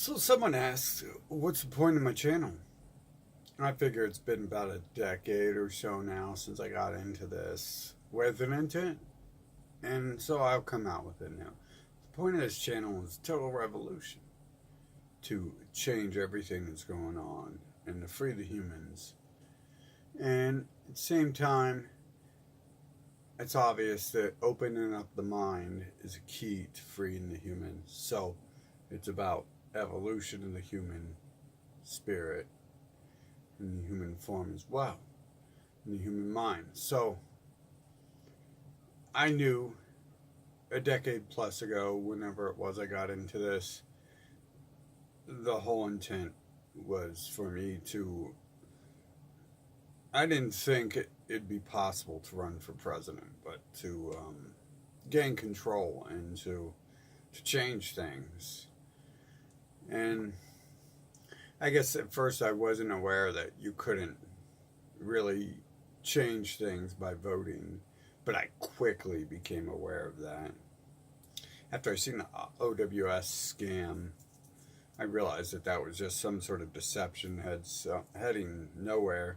So someone asked, what's the point of my channel? I figure it's been about a decade or so now since I got into this with an intent, and so I'll come out with it now. The point of this channel is total revolution, to change everything that's going on and to free the humans. And at the same time, it's obvious that opening up the mind is a key to freeing the humans. So it's about evolution in the human spirit, in the human form as well, in the human mind. So I knew a decade plus ago, whenever it was I got into this, the whole intent was for me to. I didn't think it'd be possible to run for president, but to gain control and to change things. And I guess at first I wasn't aware that you couldn't really change things by voting, but I quickly became aware of that. After I seen the OWS scam, I realized that that was just some sort of deception heading nowhere,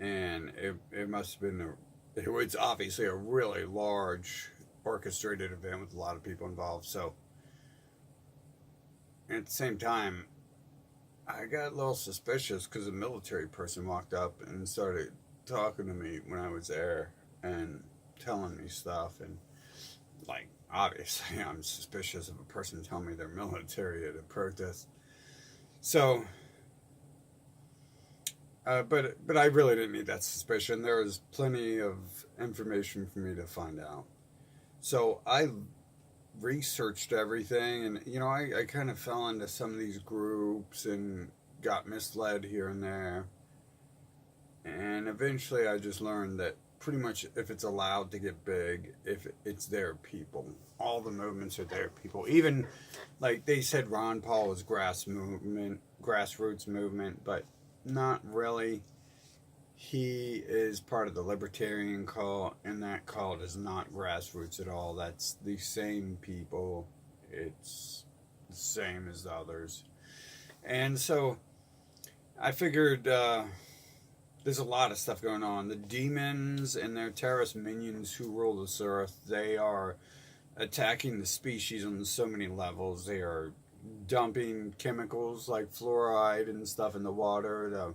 and it must have been it was obviously a really large orchestrated event with a lot of people involved. So at the same time, I got a little suspicious because a military person walked up and started talking to me when I was there and telling me stuff. And, like, obviously, I'm suspicious of a person telling me they're military at a protest. So, but I really didn't need that suspicion. There was plenty of information for me to find out. So I researched everything, and I kind of fell into some of these groups and got misled here and there, and eventually I just learned that pretty much if it's allowed to get big, if it's their people, all the movements are their people. Even like they said Ron Paul was grassroots movement, but not really. He is part of the libertarian cult, and that cult is not grassroots at all. That's the same people. It's the same as the others. And so I figured there's a lot of stuff going on. The demons and their terrorist minions who rule this earth, they are attacking the species on so many levels. They are dumping chemicals like fluoride and stuff in the water.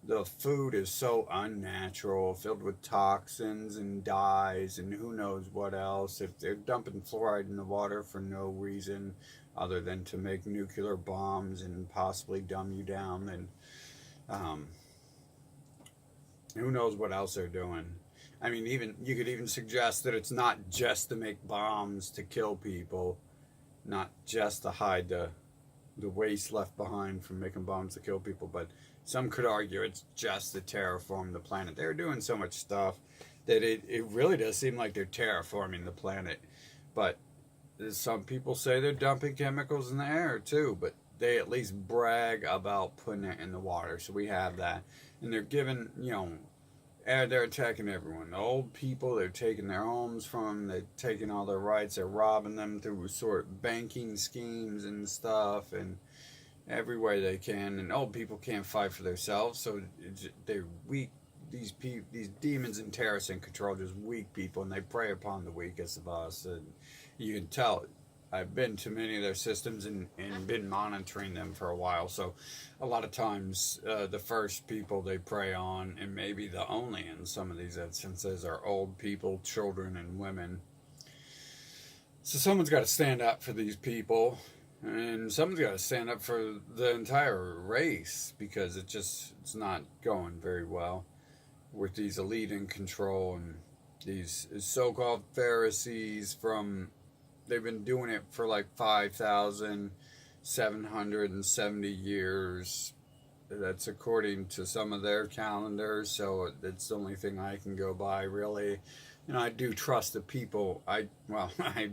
The food is so unnatural, filled with toxins and dyes and who knows what else. If they're dumping fluoride in the water for no reason other than to make nuclear bombs and possibly dumb you down, then who knows what else they're doing. I mean, you could even suggest that it's not just to make bombs to kill people, not just to hide the waste left behind from making bombs to kill people, but some could argue it's just to terraform the planet. They're doing so much stuff that it really does seem like they're terraforming the planet. But some people say they're dumping chemicals in the air too, but they at least brag about putting it in the water. So we have that. And they're giving, they're attacking everyone. The old people, they're taking their homes from them. They're taking all their rights. They're robbing them through sort of banking schemes and stuff, and every way they can. And old people can't fight for themselves, so they're weak. These demons and terrorists in control just weak people, and they prey upon the weakest of us. And you can tell. I've been to many of their systems and been monitoring them for a while. So a lot of times the first people they prey on, and maybe the only in some of these instances, are old people, children, and women. So someone's got to stand up for these people, and someone's got to stand up for the entire race, because it's not going very well with these elite in control and these so-called Pharisees from. They've been doing it for like 5,770 years. That's according to some of their calendars, so it's the only thing I can go by, really. I do trust the people. I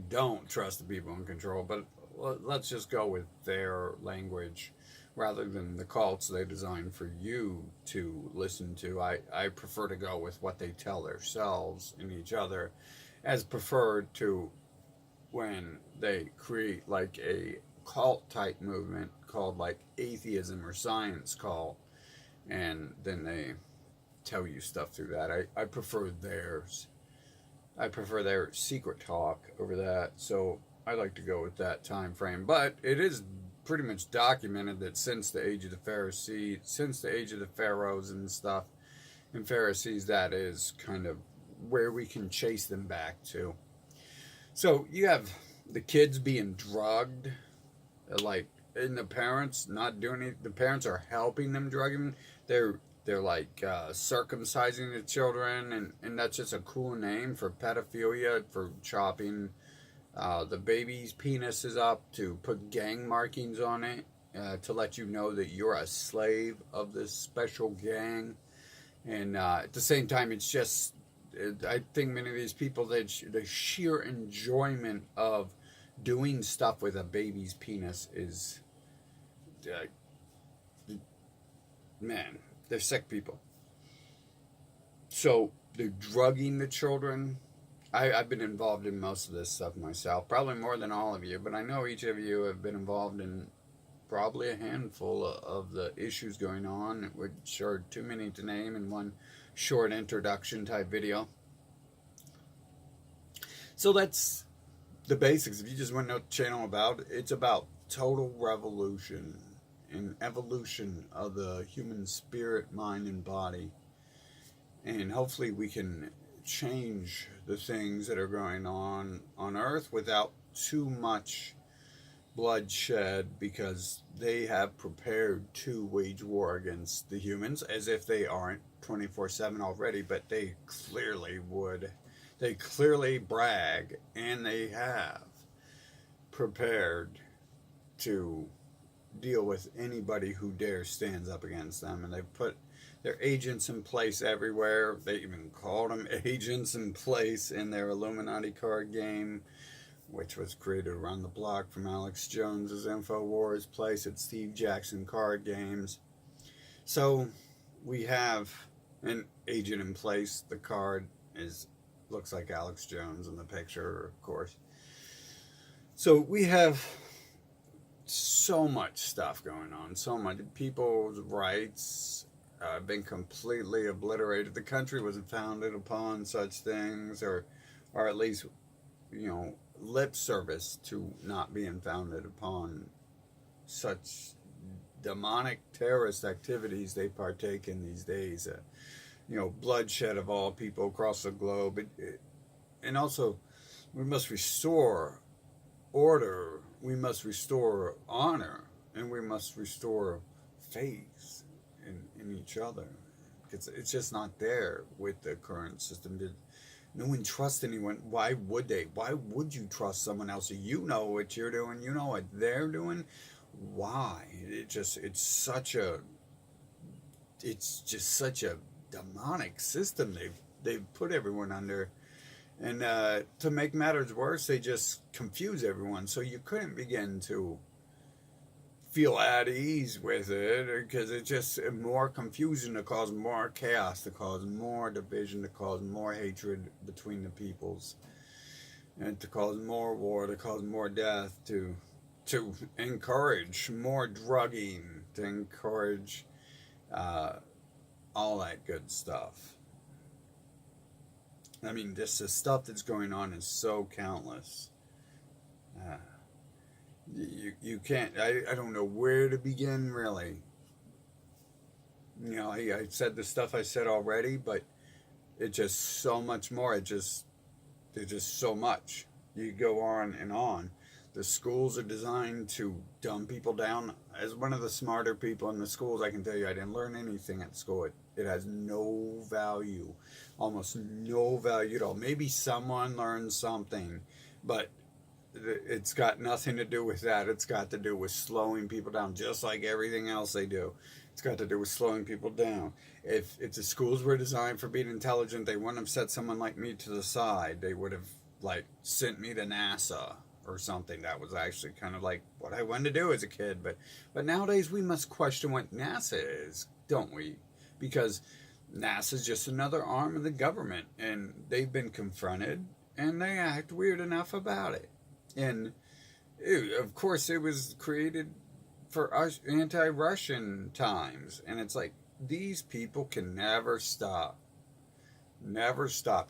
don't trust the people in control, but let's just go with their language rather than the cults they designed for you to listen to. I prefer to go with what they tell themselves and each other, as preferred to when they create like a cult type movement called like atheism or science cult, and then they tell you stuff through that. I prefer theirs. I prefer their secret talk over that. So I like to go with that time frame. But it is pretty much documented that since the age of the Pharisees, since the age of the Pharaohs and stuff, and Pharisees, that is kind of where we can chase them back to. So you have the kids being drugged, like, and the parents not doing it. The parents are helping them drug them. They're like circumcising the children, and that's just a cool name for pedophilia, for chopping the baby's penises up to put gang markings on it, to let you know that you're a slave of this special gang. And at the same time, it's just, I think many of these people, the sheer enjoyment of doing stuff with a baby's penis is, man, they're sick people. So they're drugging the children. I've been involved in most of this stuff myself, probably more than all of you, but I know each of you have been involved in probably a handful of the issues going on, which are too many to name in one short introduction type video. So that's the basics. If you just want to know what the channel about, it's about total revolution and evolution of the human spirit, mind, and body. And hopefully we can change the things that are going on Earth without too much bloodshed, because they have prepared to wage war against the humans, as if they aren't 24/7 already, but they clearly would. They clearly brag, and they have prepared to deal with anybody who dares stands up against them. And they've put their agents in place everywhere. They even called them agents in place in their Illuminati card game, which was created around the block from Alex Jones's InfoWars place at Steve Jackson Card Games. So we have an agent in place. The card looks like Alex Jones in the picture, of course. So we have so much stuff going on, so much. People's rights have been completely obliterated. The country wasn't founded upon such things, or at least, lip service to not being founded upon such demonic terrorist activities they partake in these days. Bloodshed of all people across the globe. And also, we must restore order, we must restore honor, and we must restore faith in each other. It's just not there with the current system. No one trusts anyone. Why would they? Why would you trust someone else? You know what you're doing. You know what they're doing. Why? It's just such a demonic system they've put everyone under. And to make matters worse, they just confuse everyone. So you couldn't begin to feel at ease with it, because it's just more confusion to cause more chaos, to cause more division, to cause more hatred between the peoples, and to cause more war, to cause more death, to encourage more drugging, to encourage all that good stuff. I mean, the stuff that's going on is so countless. You can't, I don't know where to begin, really. I said the stuff I said already, but it's just so much more. There's just so much. You go on and on. The schools are designed to dumb people down. As one of the smarter people in the schools, I can tell you I didn't learn anything at school. It has no value, almost no value at all. Maybe someone learned something, but it's got nothing to do with that. It's got to do with slowing people down, just like everything else they do. It's got to do with slowing people down. If the schools were designed for being intelligent, they wouldn't have set someone like me to the side. They would have sent me to NASA or something. That was actually kind of like what I wanted to do as a kid. But nowadays we must question what NASA is, don't we? Because NASA is just another arm of the government, and they've been confronted, and they act weird enough about it. And Of course, it was created for us anti-Russian times, and it's like these people can never stop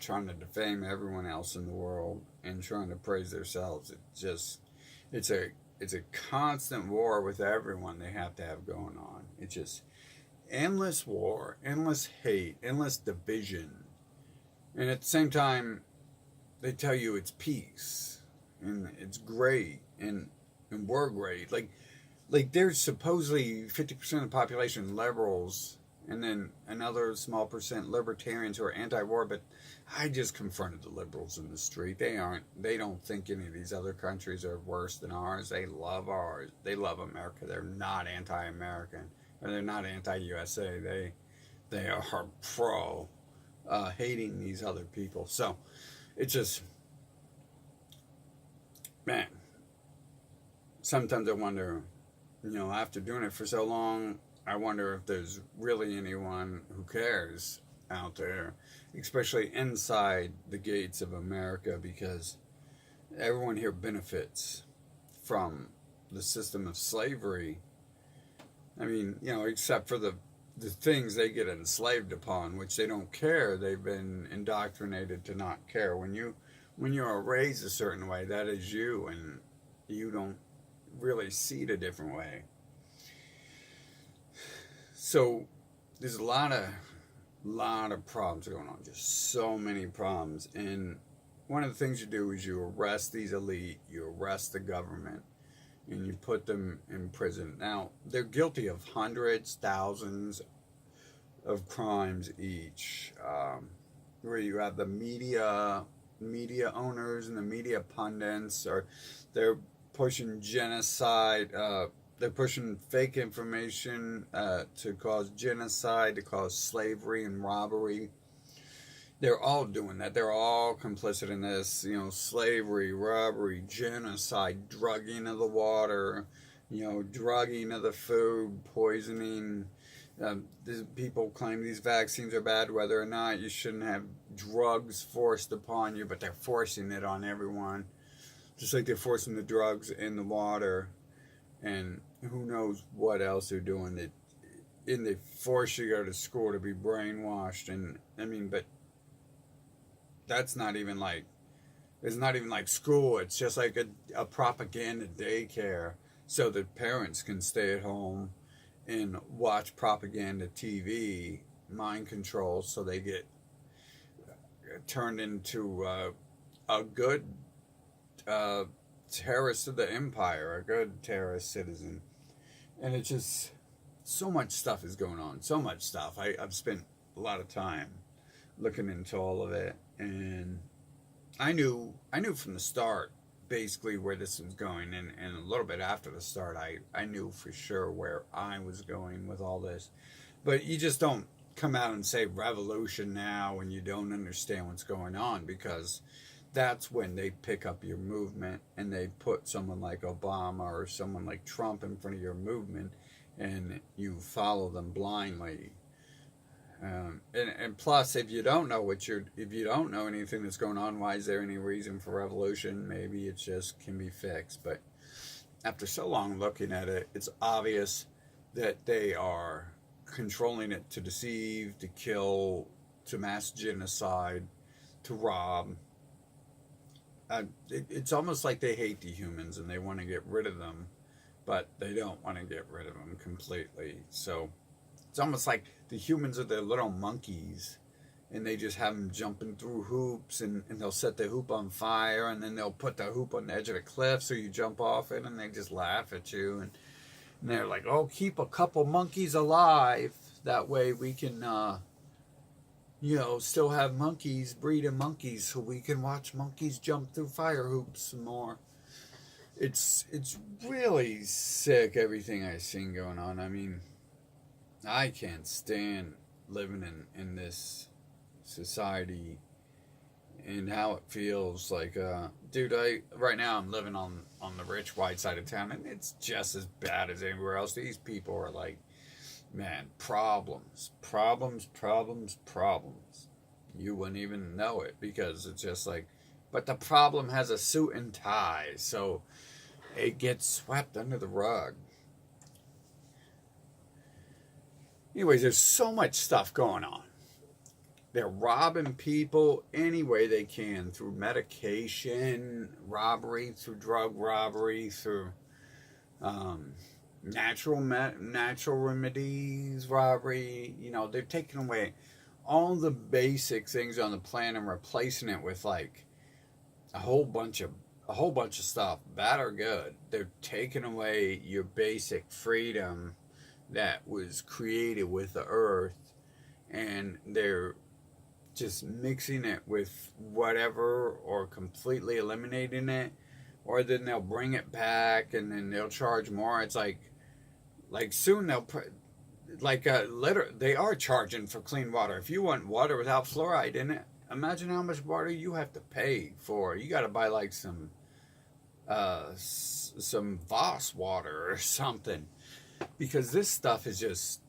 trying to defame everyone else in the world and trying to praise themselves. It's a it's a constant war with everyone they have to have going on. It's just endless war, endless hate, endless division, and at the same time, they tell you it's peace and it's great and we're great. Like there's supposedly 50% of the population liberals and then another small percent libertarians who are anti-war, but I just confronted the liberals in the street. They don't think any of these other countries are worse than ours. They love ours. They love America. They're not anti-American or they're not anti-USA. They are pro hating these other people. So it's just, man, sometimes I wonder, after doing it for so long, I wonder if there's really anyone who cares out there, especially inside the gates of America, because everyone here benefits from the system of slavery. I mean, except for the things they get enslaved upon, which they don't care. They've been indoctrinated to not care. When you are raised a certain way, that is you, and you don't really see it a different way. So there's a lot of problems going on, just so many problems. And one of the things you do is you arrest these elite, you arrest the government, and you put them in prison. Now, they're guilty of hundreds, thousands of crimes each, where you have the media owners and the media pundits, or they're pushing genocide, they're pushing fake information to cause genocide, to cause slavery and robbery. They're all doing that. They're all complicit in this, slavery, robbery, genocide, drugging of the water, drugging of the food, poisoning. People claim these vaccines are bad, whether or not you shouldn't have drugs forced upon you, but they're forcing it on everyone. Just like they're forcing the drugs in the water, and who knows what else they're doing. And they force you to go to school to be brainwashed, and I mean, but that's not even like, it's not even like school. It's just like a propaganda daycare, so that parents can stay at home and watch propaganda TV, mind control, so they get turned into a good terrorist of the empire, a good terrorist citizen. And it's just, so much stuff is going on, so much stuff. I've spent a lot of time looking into all of it, and I knew from the start basically where this was going, and a little bit after the start I knew for sure where I was going with all this. But you just don't come out and say revolution now when you don't understand what's going on, because that's when they pick up your movement and they put someone like Obama or someone like Trump in front of your movement, and you follow them blindly. And plus, if you don't know anything that's going on, why is there any reason for revolution? Maybe it just can be fixed. But after so long looking at it, it's obvious that they are controlling it to deceive, to kill, to mass genocide, to rob. It's almost like they hate the humans and they want to get rid of them, but they don't want to get rid of them completely. So it's almost like the humans are their little monkeys, and they just have them jumping through hoops, and they'll set the hoop on fire, and then they'll put the hoop on the edge of a cliff so you jump off it, and they just laugh at you. And they're like, oh, keep a couple monkeys alive. That way we can, still have monkeys, breeding monkeys, so we can watch monkeys jump through fire hoops some more. It's really sick, everything I've seen going on. I mean, I can't stand living in this society and how it feels like. Dude, right now I'm living on the rich white side of town, and it's just as bad as anywhere else. These people are like, man, problems. You wouldn't even know it, because it's just like, but the problem has a suit and tie, so it gets swept under the rug. Anyways, there's so much stuff going on. They're robbing people any way they can, through medication robbery, through drug robbery, through um, natural remedies robbery. You know, they're taking away all the basic things on the planet and replacing it with like a whole bunch of stuff, bad or good. They're taking away your basic freedom that was created with the earth, and they're just mixing it with whatever, or completely eliminating it, or then they'll bring it back and then they'll charge more. It's like soon they'll put they are charging for clean water. If you want water without fluoride in it, imagine how much water you have to pay for. You got to buy like some Voss water or something, because this stuff is just,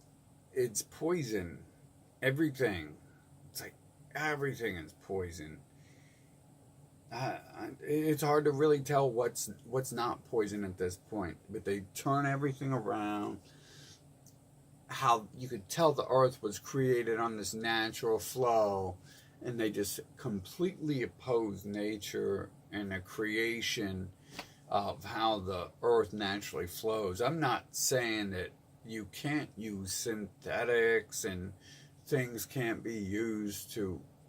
it's poison. Everything. It's like everything is poison. It's hard to really tell what's not poison at this point, but they turn everything around. How you could tell the earth was created on this natural flow, and they just completely oppose nature and the creation of how the earth naturally flows. I'm not saying that you can't use synthetics and things can't be used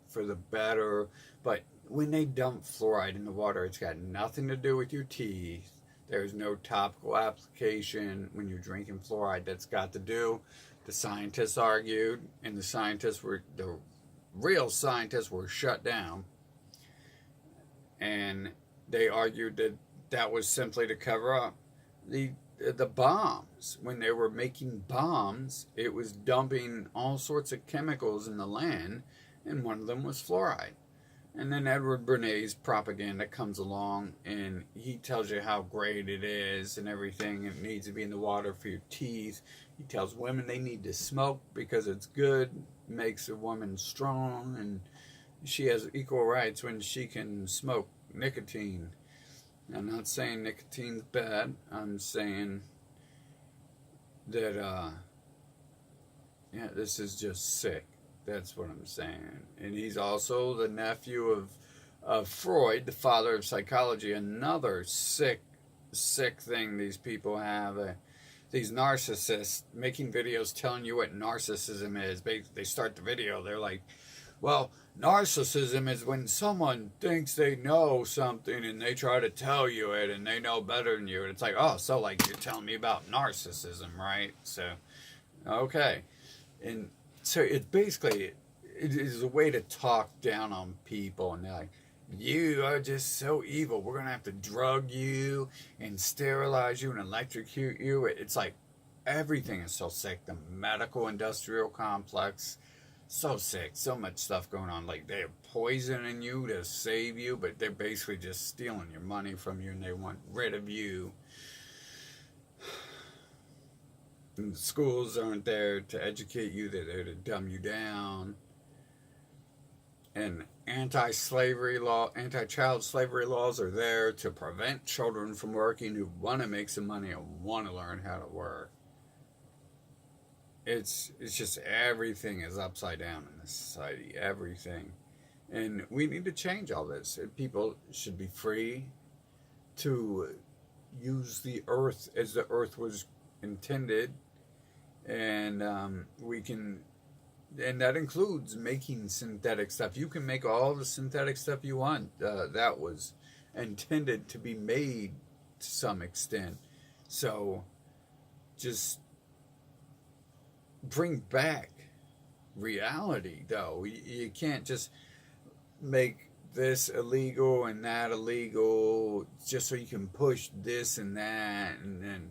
for the better, but when they dump fluoride in the water, it's got nothing to do with your teeth. There's no topical application when you're drinking fluoride that's got to do. The scientists argued, and the real scientists were shut down, and they argued that that was simply to cover up the bombs. When they were making bombs, it was dumping all sorts of chemicals in the land, and one of them was fluoride. And then Edward Bernays' propaganda comes along, and he tells you how great it is and everything. It needs to be in the water for your teeth. He tells women they need to smoke because it's good, makes a woman strong, and she has equal rights when she can smoke nicotine. I'm not saying nicotine's bad. I'm saying that, this is just sick. That's what I'm saying. And he's also the nephew of Freud, the father of psychology. Another sick thing these people have. These narcissists making videos telling you what narcissism is. They start the video, they're like, well, narcissism is when someone thinks they know something and they try to tell you it and they know better than you. And it's like, oh, so like you're telling me about narcissism, right? So, okay. And so it's basically, it is a way to talk down on people, and they're like, you are just so evil. We're going to have to drug you and sterilize you and electrocute you. It's like everything is so sick. The medical industrial complex, so sick. So much stuff going on. Like they're poisoning you to save you, but they're basically just stealing your money from you, and they want rid of you. And the schools aren't there to educate you, they're there to dumb you down. And anti-child slavery laws are there to prevent children from working who want to make some money and want to learn how to work. It's just everything is upside down in this society, everything. And we need to change all this. People should be free to use the earth as the earth was intended, and and that includes making synthetic stuff. You can make all the synthetic stuff you want. That was intended to be made to some extent. So just bring back reality, though. You can't just make this illegal and that illegal just so you can push this and that, and then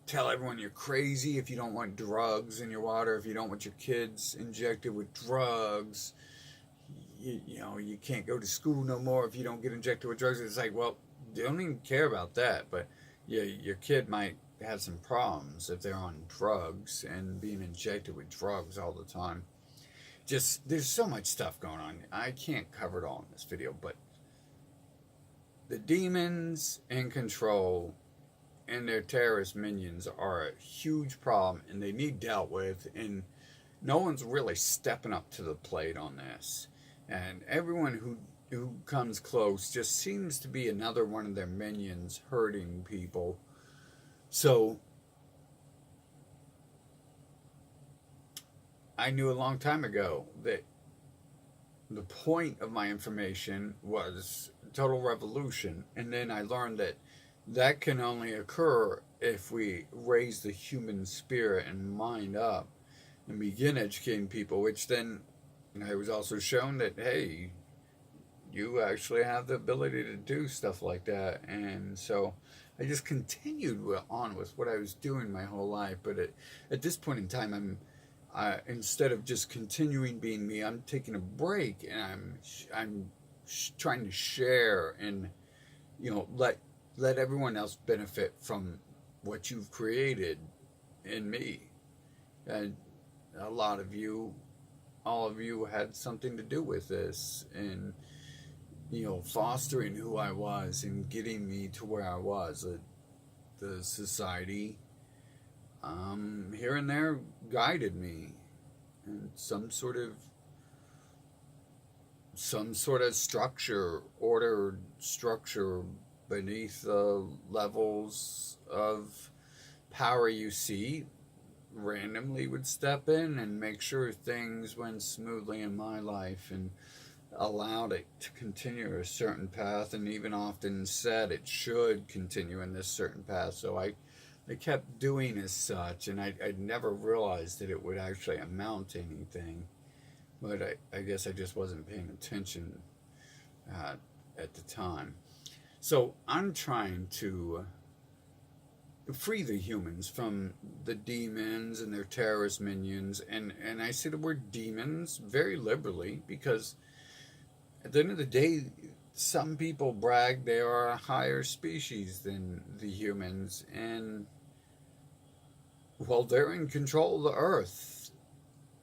tell everyone you're crazy if you don't want drugs in your water, if you don't want your kids injected with drugs. You can't go to school no more if you don't get injected with drugs. It's like, well, they don't even care about that, but yeah, your kid might have some problems if they're on drugs and being injected with drugs all the time. Just, there's so much stuff going on. I can't cover it all in this video, but the demons in control and their terrorist minions are a huge problem, and they need dealt with, and no one's really stepping up to the plate on this. And everyone who comes close just seems to be another one of their minions hurting people. So I knew a long time ago that the point of my information was total revolution, and then I learned that that can only occur if we raise the human spirit and mind up and begin educating people, which then I was also shown that, hey, you actually have the ability to do stuff like that. And so I just continued on with what I was doing my whole life. But at this point in time, instead of just continuing being me, I'm taking a break, and I'm trying to share and let everyone else benefit from what you've created in me. And a lot of you, all of you, had something to do with this, and fostering who I was and getting me to where I was. The society, here and there, guided me, and some sort of structure, ordered structure beneath the levels of power you see, randomly would step in and make sure things went smoothly in my life, and allowed it to continue a certain path, and even often said it should continue in this certain path. So I kept doing as such, and I never realized that it would actually amount to anything. But I guess I just wasn't paying attention at the time. So I'm trying to free the humans from the demons and their terrorist minions. And I say the word demons very liberally, because at the end of the day, some people brag they are a higher species than the humans, and well, they're in control of the earth.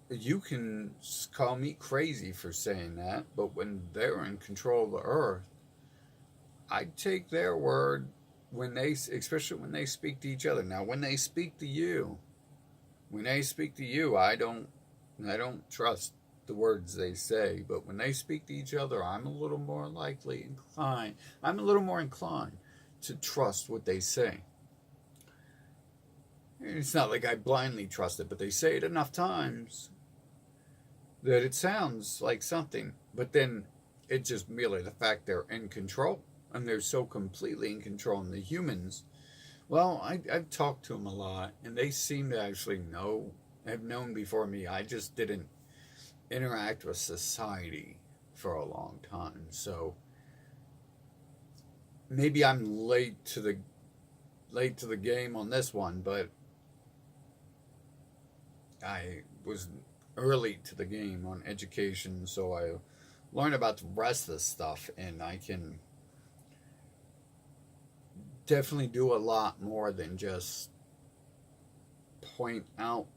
You can call me crazy for saying that, but when they're in control of the earth, I take their word especially when they speak to each other. Now, when they speak to you, I don't trust the words they say, but when they speak to each other, I'm a little more inclined to trust what they say. And it's not like I blindly trust it, but they say it enough times that it sounds like something, but then it's just merely the fact they're in control, and they're so completely in control. And the humans, well, I've talked to them a lot, and they seem to actually have known before me. I just didn't interact with society for a long time. So maybe I'm late to the game on this one, but I was early to the game on education, so I learned about the rest of the stuff, and I can definitely do a lot more than just point out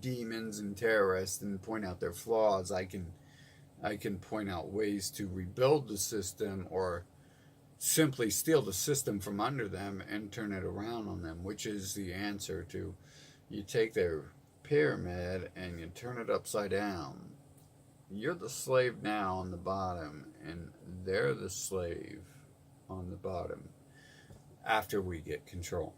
demons and terrorists and point out their flaws. I can point out ways to rebuild the system, or simply steal the system from under them and turn it around on them, which is the answer to, you take their pyramid and you turn it upside down. You're the slave now on the bottom, and they're the slave on the bottom after we get control.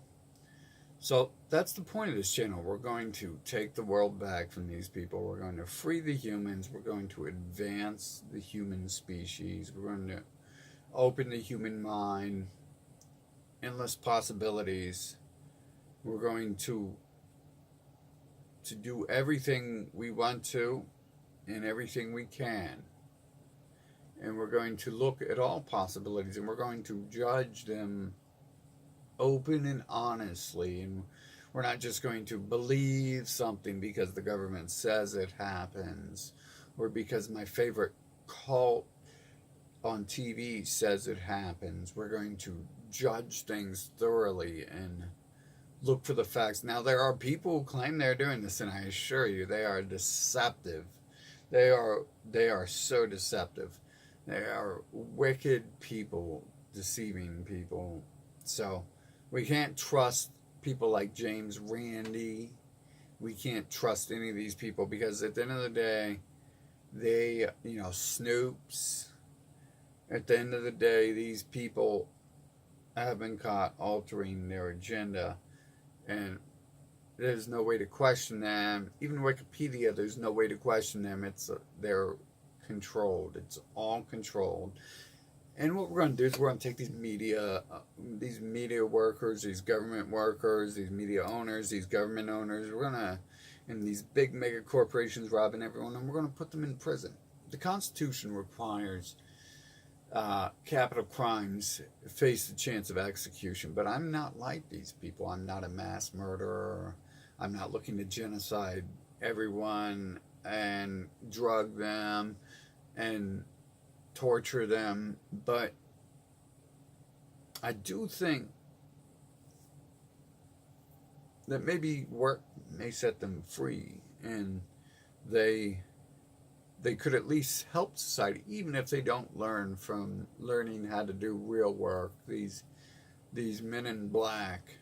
So that's the point of this channel. We're going to take the world back from these people. We're going to free the humans. We're going to advance the human species. We're going to open the human mind, endless possibilities. We're going to do everything we want to and everything we can. And we're going to look at all possibilities, and we're going to judge them open and honestly. And we're not just going to believe something because the government says it happens, or because my favorite cult on TV says it happens. We're going to judge things thoroughly and look for the facts. Now, there are people who claim they're doing this, and I assure you, they are deceptive. They are so deceptive. They are wicked people deceiving people. So We can't trust people like James Randi. We can't trust any of these people because at the end of the day, they, Snoops. At the end of the day, these people have been caught altering their agenda, and there's no way to question them. Even Wikipedia, there's no way to question them. They're controlled. It's all controlled. And what we're going to do is we're going to take these media workers, these government workers, these media owners, these government owners, and these big mega corporations robbing everyone, and we're going to put them in prison. The Constitution requires capital crimes face the chance of execution, but I'm not like these people. I'm not a mass murderer. I'm not looking to genocide everyone and drug them and torture them, but I do think that maybe work may set them free, and they could at least help society, even if they don't learn from learning how to do real work. These men in black,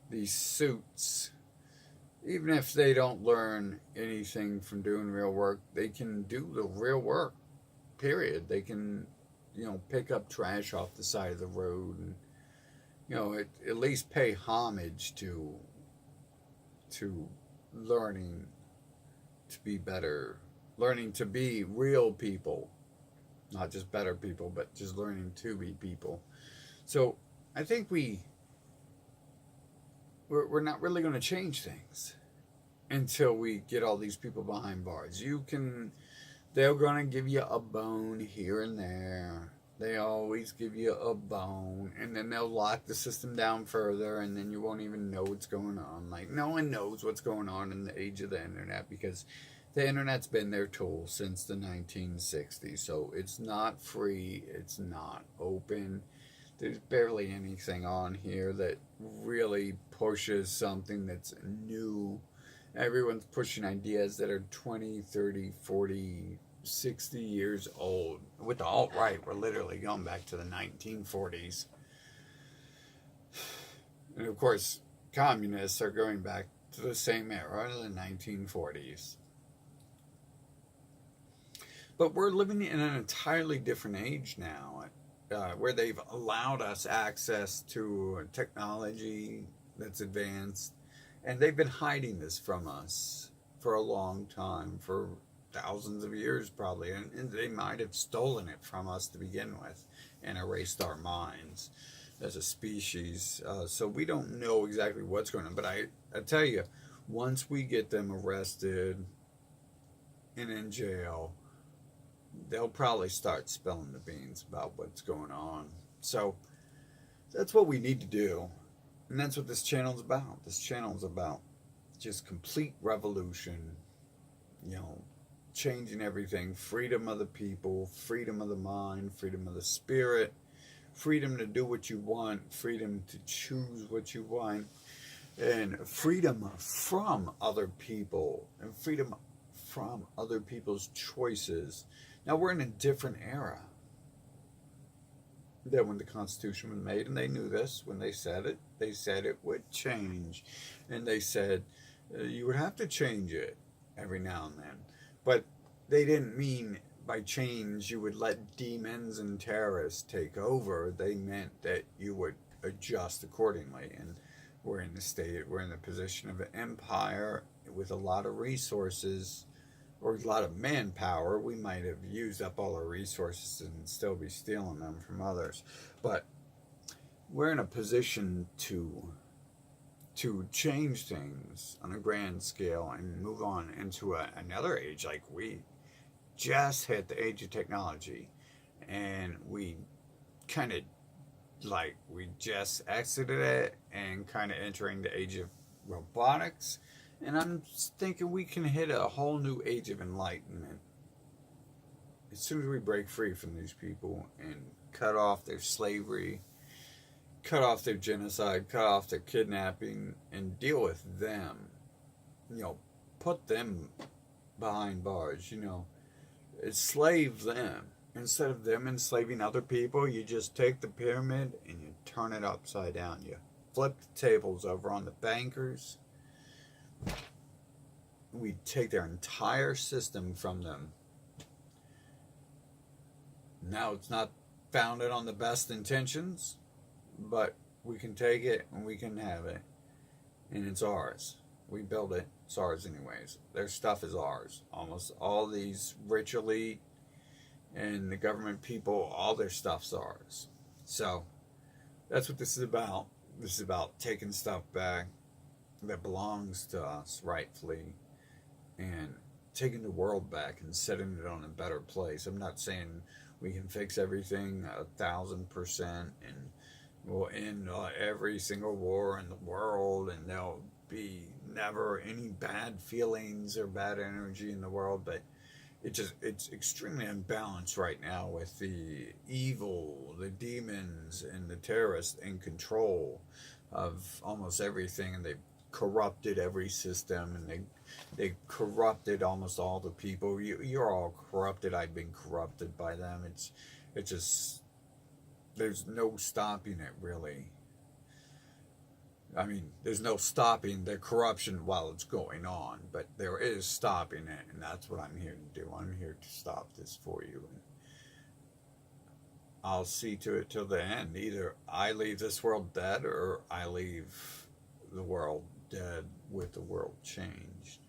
these suits, even if they don't learn anything from doing real work, they can do the real work. Period. They can, pick up trash off the side of the road, and at least pay homage to learning to be better, learning to be real people, not just better people, but just learning to be people. So I think we're not really going to change things until we get all these people behind bars. They're going to give you a bone here and there. They always give you a bone, and then they'll lock the system down further, and then you won't even know what's going on. Like, no one knows what's going on in the age of the internet, because the internet's been their tool since the 1960s. So it's not free. It's not open. There's barely anything on here that really pushes something that's new. Everyone's pushing ideas that are 20, 30, 40, 60 years old. With the alt-right, we're literally going back to the 1940s. And of course, communists are going back to the same era, the 1940s. But we're living in an entirely different age now, where they've allowed us access to technology that's advanced. And they've been hiding this from us for a long time, for thousands of years probably, and they might have stolen it from us to begin with and erased our minds as a species. So we don't know exactly what's going on, but I tell you, once we get them arrested and in jail, they'll probably start spilling the beans about what's going on. So that's what we need to do, and that's what this channel's about. This channel's about just complete revolution, changing everything. Freedom of the people, freedom of the mind, freedom of the spirit, freedom to do what you want, freedom to choose what you want, and freedom from other people, and freedom from other people's choices. Now, we're in a different era than when the Constitution was made, and they knew this when they said it. They said it would change, and they said you would have to change it every now and then. But they didn't mean by change you would let demons and terrorists take over. They meant that you would adjust accordingly. And we're in the position of an empire with a lot of resources, or a lot of manpower. We might have used up all our resources and still be stealing them from others. But we're in a position to change things on a grand scale and move on into another age. Like, we just hit the age of technology, and we just exited it and kind of entering the age of robotics. And I'm thinking we can hit a whole new age of enlightenment as soon as we break free from these people and cut off their slavery, cut off their genocide, cut off their kidnapping, and deal with them. Put them behind bars, enslave them. Instead of them enslaving other people, you just take the pyramid and you turn it upside down. You flip the tables over on the bankers. We'd take their entire system from them. Now it's not founded on the best intentions, but we can take it and we can have it. And it's ours. We build it. It's ours anyways. Their stuff is ours. Almost all these rich elite and the government people, all their stuff's ours. So that's what this is about. This is about taking stuff back that belongs to us rightfully and taking the world back and setting it on a better place. I'm not saying we can fix everything 1,000% and we'll end every single war in the world and there'll be never any bad feelings or bad energy in the world, but it's extremely unbalanced right now with the evil, the demons, and the terrorists in control of almost everything, and they've corrupted every system, and they corrupted almost all the people. You're all corrupted. I've been corrupted by them. It's just, there's no stopping it, really. I mean, there's no stopping the corruption while it's going on, but there is stopping it, and that's what I'm here to do. I'm here to stop this for you, and I'll see to it till the end. Either I leave this world dead, or I leave the world dead with the world changed.